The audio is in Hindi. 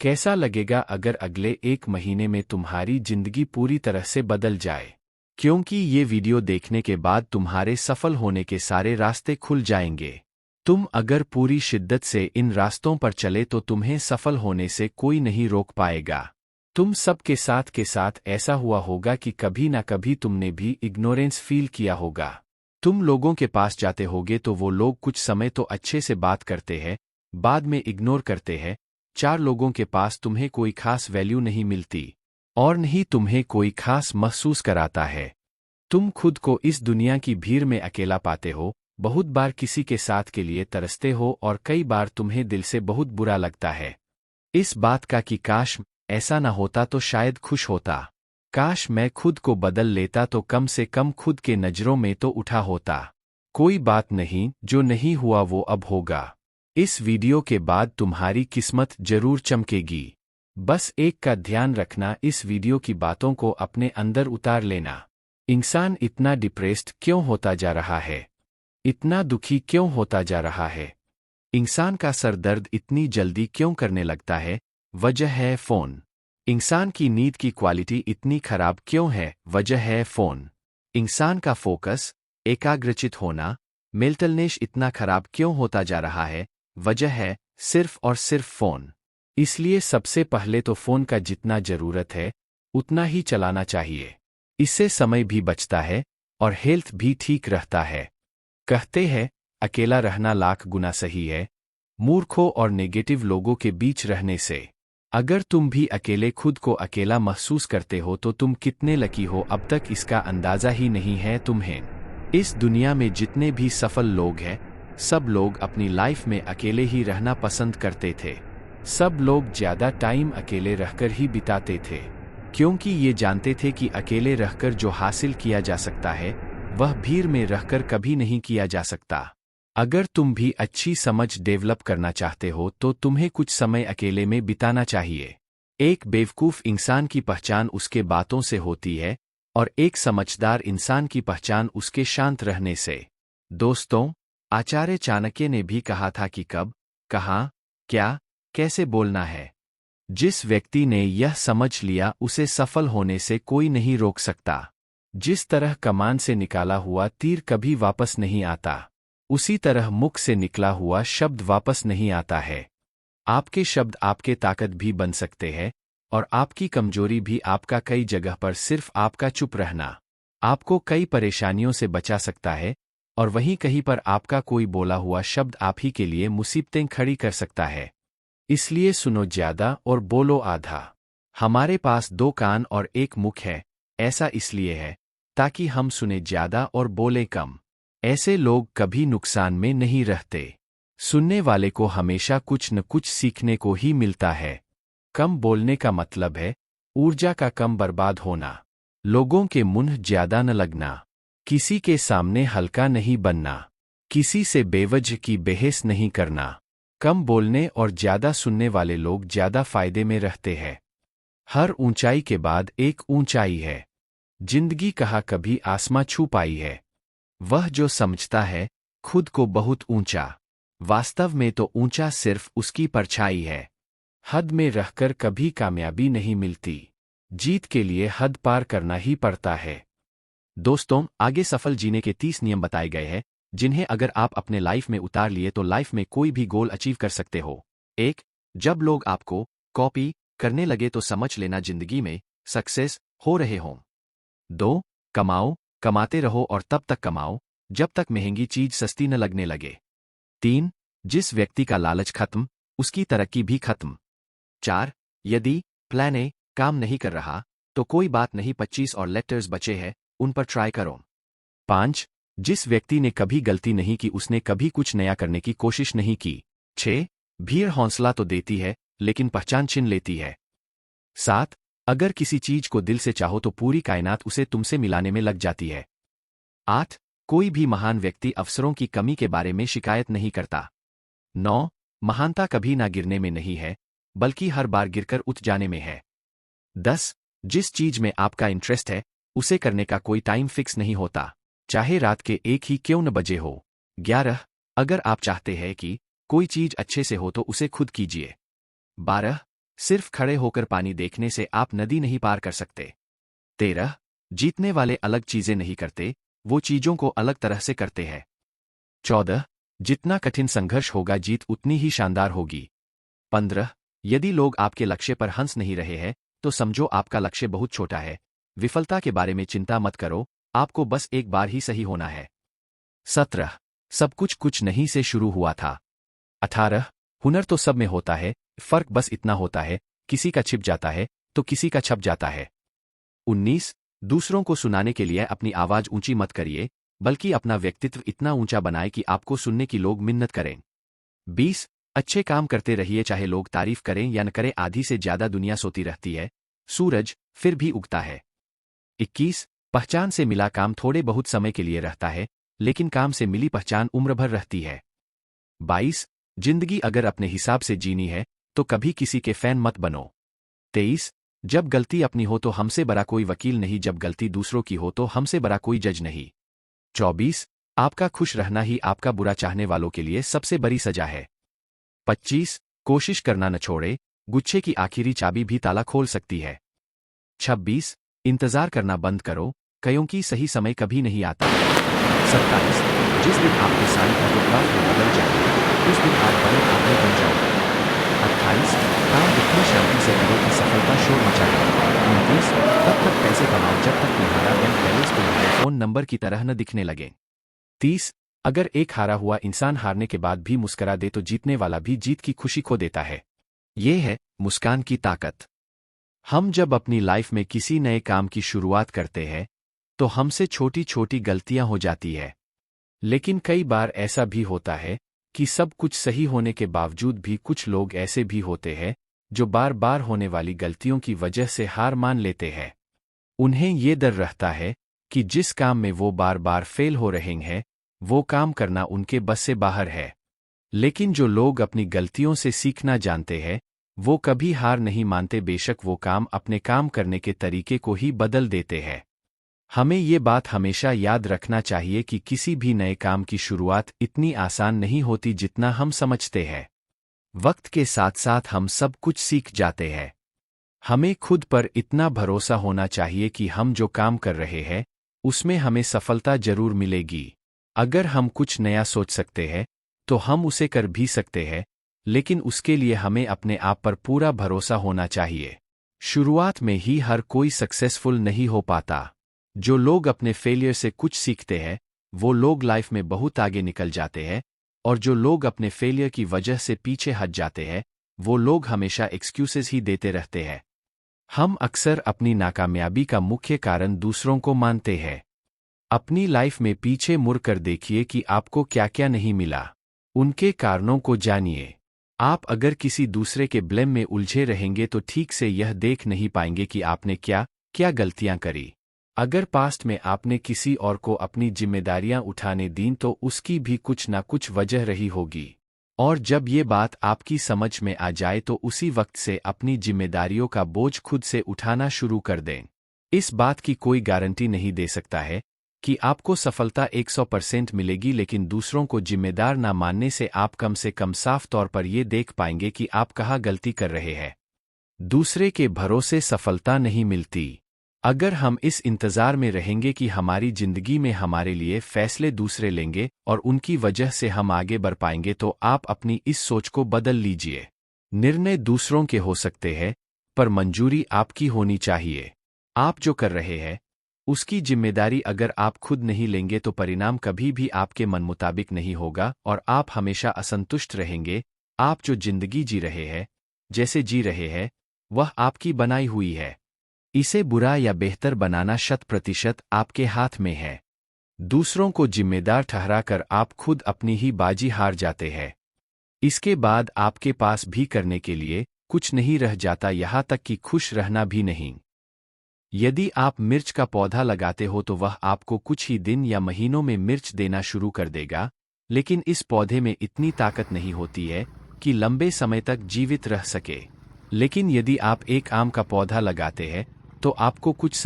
कैसा लगेगा अगर अगले 1 महीने में तुम्हारी जिंदगी पूरी तरह से बदल जाए? क्योंकि ये वीडियो देखने के बाद तुम्हारे सफल होने के सारे रास्ते खुल जाएंगे। तुम अगर पूरी शिद्दत से इन रास्तों पर चले तो तुम्हें सफल होने से कोई नहीं रोक पाएगा। तुम सबके साथ ऐसा हुआ होगा कि कभी ना कभी तुमने भी इग्नोरेंस फील किया होगा। तुम लोगों के पास जाते होगे तो वो लोग कुछ समय तो अच्छे से बात करते हैं, बाद में इग्नोर करते हैं। 4 लोगों के पास तुम्हें कोई खास वैल्यू नहीं मिलती और नहीं तुम्हें कोई खास महसूस कराता है। तुम खुद को इस दुनिया की भीड़ में अकेला पाते हो, बहुत बार किसी के साथ के लिए तरसते हो और कई बार तुम्हें दिल से बहुत बुरा लगता है इस बात का कि काश ऐसा ना होता तो शायद खुश होता। काश मैं खुद को बदल लेता तो कम से कम खुद के नज़रों में तो उठा होता। कोई बात नहीं, जो नहीं हुआ वो अब होगा। इस वीडियो के बाद तुम्हारी किस्मत जरूर चमकेगी। बस एक का ध्यान रखना, इस वीडियो की बातों को अपने अंदर उतार लेना। इंसान इतना डिप्रेस्ड क्यों होता जा रहा है? इतना दुखी क्यों होता जा रहा है? इंसान का सर दर्द इतनी जल्दी क्यों करने लगता है? वजह है फ़ोन। इंसान की नींद की क्वालिटी इतनी खराब क्यों है? वजह है फ़ोन। इंसान का फोकस, एकाग्रचित होना, मेंटलनेस इतना खराब क्यों होता जा रहा है? वजह है सिर्फ और सिर्फ फ़ोन। इसलिए सबसे पहले तो फ़ोन का जितना ज़रूरत है उतना ही चलाना चाहिए। इससे समय भी बचता है और हेल्थ भी ठीक रहता है। कहते हैं अकेला रहना लाख गुना सही है मूर्खों और नेगेटिव लोगों के बीच रहने से। अगर तुम भी अकेले खुद को अकेला महसूस करते हो तो तुम कितने लकी हो, अब तक इसका अंदाज़ा ही नहीं है तुम्हें। इस दुनिया में जितने भी सफल लोग हैं सब लोग अपनी लाइफ में अकेले ही रहना पसंद करते थे। सब लोग ज़्यादा टाइम अकेले रहकर ही बिताते थे, क्योंकि ये जानते थे कि अकेले रहकर जो हासिल किया जा सकता है वह भीड़ में रहकर कभी नहीं किया जा सकता। अगर तुम भी अच्छी समझ डेवलप करना चाहते हो तो तुम्हें कुछ समय अकेले में बिताना चाहिए। एक बेवकूफ़ इंसान की पहचान उसके बातों से होती है और एक समझदार इंसान की पहचान उसके शांत रहने से। दोस्तों, आचार्य चाणक्य ने भी कहा था कि कब, कहाँ, क्या, कैसे बोलना है। जिस व्यक्ति ने यह समझ लिया उसे सफल होने से कोई नहीं रोक सकता। जिस तरह कमान से निकाला हुआ तीर कभी वापस नहीं आता, उसी तरह मुख से निकला हुआ शब्द वापस नहीं आता है। आपके शब्द आपके ताकत भी बन सकते हैं और आपकी कमजोरी भी। आपका कई जगह पर सिर्फ आपका चुप रहना आपको कई परेशानियों से बचा सकता है और वहीं कहीं पर आपका कोई बोला हुआ शब्द आप ही के लिए मुसीबतें खड़ी कर सकता है। इसलिए सुनो ज़्यादा और बोलो आधा। हमारे पास 2 कान और 1 मुख है, ऐसा इसलिए है ताकि हम सुने ज़्यादा और बोले कम। ऐसे लोग कभी नुकसान में नहीं रहते। सुनने वाले को हमेशा कुछ न कुछ सीखने को ही मिलता है। कम बोलने का मतलब है ऊर्जा का कम बर्बाद होना, लोगों के मुंह ज़्यादा न लगना, किसी के सामने हल्का नहीं बनना, किसी से बेवजह की बहस नहीं करना। कम बोलने और ज़्यादा सुनने वाले लोग ज़्यादा फायदे में रहते हैं। हर ऊंचाई के बाद एक ऊंचाई है। जिंदगी कहा कभी आसमां छू पाई है वह जो समझता है खुद को बहुत ऊंचा। वास्तव में तो ऊंचा सिर्फ उसकी परछाई है। हद में रहकर कभी कामयाबी नहीं मिलती, जीत के लिए हद पार करना ही पड़ता है। दोस्तों, आगे सफल जीने के 30 नियम बताए गए हैं जिन्हें अगर आप अपने लाइफ में उतार लिए तो लाइफ में कोई भी गोल अचीव कर सकते हो। 1. जब लोग आपको कॉपी करने लगे तो समझ लेना जिंदगी में सक्सेस हो रहे हों। 2. कमाओ, कमाते रहो और तब तक कमाओ जब तक महंगी चीज सस्ती न लगने लगे। 3. जिस व्यक्ति का लालच खत्म उसकी तरक्की भी खत्म। 4. यदि प्लान ए काम नहीं कर रहा तो कोई बात नहीं, 25 और लेटर्स बचे हैं, उन पर ट्राई करो। 5. जिस व्यक्ति ने कभी गलती नहीं की उसने कभी कुछ नया करने की कोशिश नहीं की। 6. भीड़ हौसला तो देती है लेकिन पहचान छीन लेती है। 7. अगर किसी चीज को दिल से चाहो तो पूरी कायनात उसे तुमसे मिलाने में लग जाती है। 8. कोई भी महान व्यक्ति अवसरों की कमी के बारे में शिकायत नहीं करता। 9. महानता कभी ना गिरने में नहीं है बल्कि हर बार गिरकर उठ जाने में है। 10. जिस चीज में आपका इंटरेस्ट है उसे करने का कोई टाइम फिक्स नहीं होता, चाहे रात के 1 ही क्यों न बजे हो। 11. अगर आप चाहते हैं कि कोई चीज अच्छे से हो तो उसे खुद कीजिए। 12. सिर्फ खड़े होकर पानी देखने से आप नदी नहीं पार कर सकते। 13. जीतने वाले अलग चीजें नहीं करते, वो चीजों को अलग तरह से करते हैं। 14. जितना कठिन संघर्ष होगा जीत उतनी ही शानदार होगी। 15. यदि लोग आपके लक्ष्य पर हंस नहीं रहे हैं, तो समझो आपका लक्ष्य बहुत छोटा है। विफलता के बारे में चिंता मत करो, आपको बस एक बार ही सही होना है। 17. सब कुछ नहीं से शुरू हुआ था। 18. हुनर तो सब में होता है, फर्क बस इतना होता है, किसी का छिप जाता है तो किसी का छप जाता है। 19. दूसरों को सुनाने के लिए अपनी आवाज ऊंची मत करिए, बल्कि अपना व्यक्तित्व इतना ऊंचा बनाए कि आपको सुनने की लोग मिन्नत करें। 20. अच्छे काम करते रहिए, चाहे लोग तारीफ करें या न करें, आधी से ज्यादा दुनिया सोती रहती है, सूरज फिर भी उगता है। 21. पहचान से मिला काम थोड़े बहुत समय के लिए रहता है, लेकिन काम से मिली पहचान उम्र भर रहती है। 22. जिंदगी अगर अपने हिसाब से जीनी है तो कभी किसी के फैन मत बनो। 23. जब गलती अपनी हो तो हमसे बड़ा कोई वकील नहीं, जब गलती दूसरों की हो तो हमसे बड़ा कोई जज नहीं। 24. आपका खुश रहना ही आपका बुरा चाहने वालों के लिए सबसे बड़ी सजा है। 25. कोशिश करना न छोड़े, गुच्छे की आखिरी चाबी भी ताला खोल सकती है। 26. इंतजार करना बंद करो, क्योंकि सही समय कभी नहीं आता। 27. जिस दिन आपके सारी फोटोग्राफ बदल जाएंगे, उस दिन आप बड़े आदमी बन जाओगे। 28. काम इतनी शांति से करो कि सफलता शोर मचाए। 29. तब तक पैसे कमाओ जब तक तुम्हारा बैंक बैलेंस तुम्हारे फोन नंबर की तरह न दिखने लगे। 30. अगर एक हारा हुआ इंसान हारने के बाद भी मुस्करा दे तो जीतने वाला भी जीत की खुशी खो देता है। ये है मुस्कान की ताकत। हम जब अपनी लाइफ में किसी नए काम की शुरुआत करते हैं तो हमसे छोटी छोटी गलतियां हो जाती है, लेकिन कई बार ऐसा भी होता है कि सब कुछ सही होने के बावजूद भी कुछ लोग ऐसे भी होते हैं जो बार बार होने वाली गलतियों की वजह से हार मान लेते हैं। उन्हें ये डर रहता है कि जिस काम में वो बार बार फेल हो रहे हैं वो काम करना उनके बस से बाहर है। लेकिन जो लोग अपनी गलतियों से सीखना जानते हैं वो कभी हार नहीं मानते, बेशक वो काम अपने काम करने के तरीके को ही बदल देते हैं। हमें ये बात हमेशा याद रखना चाहिए कि किसी भी नए काम की शुरुआत इतनी आसान नहीं होती जितना हम समझते हैं। वक्त के साथ साथ हम सब कुछ सीख जाते हैं। हमें खुद पर इतना भरोसा होना चाहिए कि हम जो काम कर रहे हैं उसमें हमें सफलता जरूर मिलेगी। अगर हम कुछ नया सोच सकते हैं तो हम उसे कर भी सकते हैं, लेकिन उसके लिए हमें अपने आप पर पूरा भरोसा होना चाहिए। शुरुआत में ही हर कोई सक्सेसफुल नहीं हो पाता। जो लोग अपने फेलियर से कुछ सीखते हैं वो लोग लाइफ में बहुत आगे निकल जाते हैं, और जो लोग अपने फेलियर की वजह से पीछे हट जाते हैं वो लोग हमेशा एक्सक्यूजेस ही देते रहते हैं। हम अक्सर अपनी नाकामयाबी का मुख्य कारण दूसरों को मानते हैं। अपनी लाइफ में पीछे मुड़कर देखिए कि आपको क्या क्या नहीं मिला, उनके कारणों को जानिए। आप अगर किसी दूसरे के ब्लेम में उलझे रहेंगे तो ठीक से यह देख नहीं पाएंगे कि आपने क्या क्या गलतियां करी। अगर पास्ट में आपने किसी और को अपनी जिम्मेदारियां उठाने दीं तो उसकी भी कुछ ना कुछ वजह रही होगी, और जब ये बात आपकी समझ में आ जाए तो उसी वक्त से अपनी जिम्मेदारियों का बोझ खुद से उठाना शुरू कर दें। इस बात की कोई गारंटी नहीं दे सकता है कि आपको सफलता 100% मिलेगी, लेकिन दूसरों को जिम्मेदार ना मानने से आप कम से कम साफ तौर पर ये देख पाएंगे कि आप कहाँ गलती कर रहे हैं। दूसरे के भरोसे सफलता नहीं मिलती। अगर हम इस इंतजार में रहेंगे कि हमारी जिंदगी में हमारे लिए फैसले दूसरे लेंगे और उनकी वजह से हम आगे बढ़ पाएंगे तो आप अपनी इस सोच को बदल लीजिए। निर्णय दूसरों के हो सकते हैं पर मंजूरी आपकी होनी चाहिए। आप जो कर रहे हैं उसकी जिम्मेदारी अगर आप खुद नहीं लेंगे तो परिणाम कभी भी आपके मन मुताबिक नहीं होगा और आप हमेशा असंतुष्ट रहेंगे। आप जो जिंदगी जी रहे हैं, जैसे जी रहे हैं, वह आपकी बनाई हुई है। इसे बुरा या बेहतर बनाना 100% आपके हाथ में है। दूसरों को जिम्मेदार ठहराकर आप खुद अपनी ही बाजी हार जाते हैं। इसके बाद आपके पास भी करने के लिए कुछ नहीं रह जाता, यहाँ तक कि खुश रहना भी नहीं। यदि आप मिर्च का पौधा लगाते हो तो वह आपको कुछ ही दिन या महीनों में मिर्च देना शुरू कर देगा, लेकिन इस पौधे में इतनी ताकत नहीं होती है कि लंबे समय तक जीवित रह सके। लेकिन यदि आप एक आम का पौधा लगाते हैं तो आपको कुछ